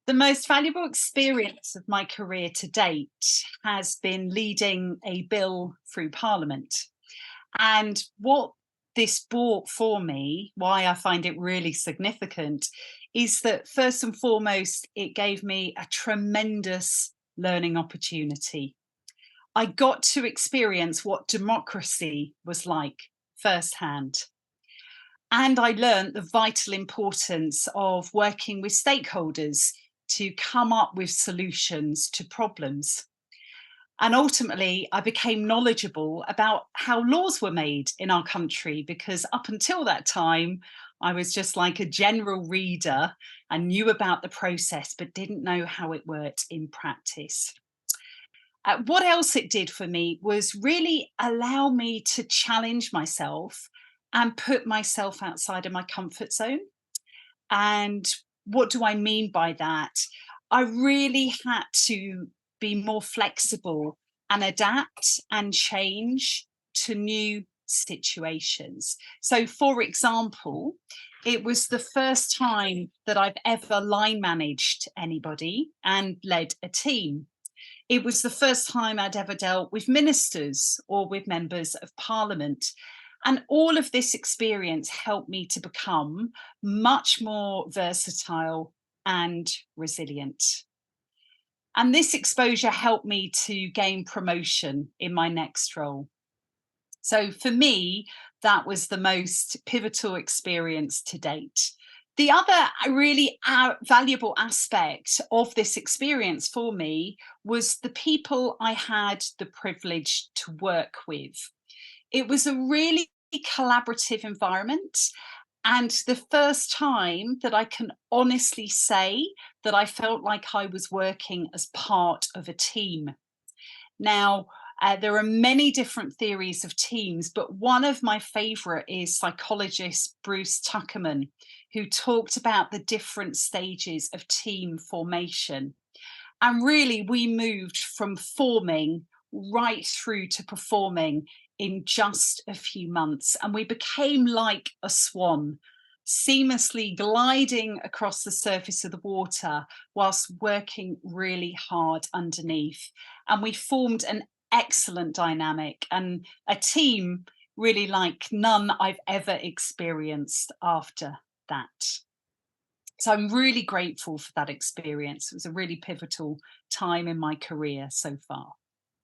The most valuable experience of my career to date has been leading a bill through Parliament. And what this brought for me, why I find it really significant, is that first and foremost, it gave me a tremendous learning opportunity. I got to experience what democracy was like firsthand. And I learned the vital importance of working with stakeholders to come up with solutions to problems. And ultimately, I became knowledgeable about how laws were made in our country because up until that time, I was just like a general reader and knew about the process, but didn't know how it worked in practice. What else it did for me was really allow me to challenge myself and put myself outside of my comfort zone. And what do I mean by that? I really had to be more flexible and adapt and change to new situations. So, for example, it was the first time that I've ever line managed anybody and led a team. It was the first time I'd ever dealt with ministers or with members of parliament. And all of this experience helped me to become much more versatile and resilient. And this exposure helped me to gain promotion in my next role. So for me, that was the most pivotal experience to date. The other really valuable aspect of this experience for me was the people I had the privilege to work with. It was a really collaborative environment, and the first time that I can honestly say that I felt like I was working as part of a team. Now, there are many different theories of teams, but one of my favorite is psychologist Bruce Tuckerman, who talked about the different stages of team formation. And really, we moved from forming right through to performing in just a few months. And we became like a swan, seamlessly gliding across the surface of the water whilst working really hard underneath. And we formed an excellent dynamic and a team really like none I've ever experienced after that. So I'm really grateful for that experience. It was a really pivotal time in my career so far.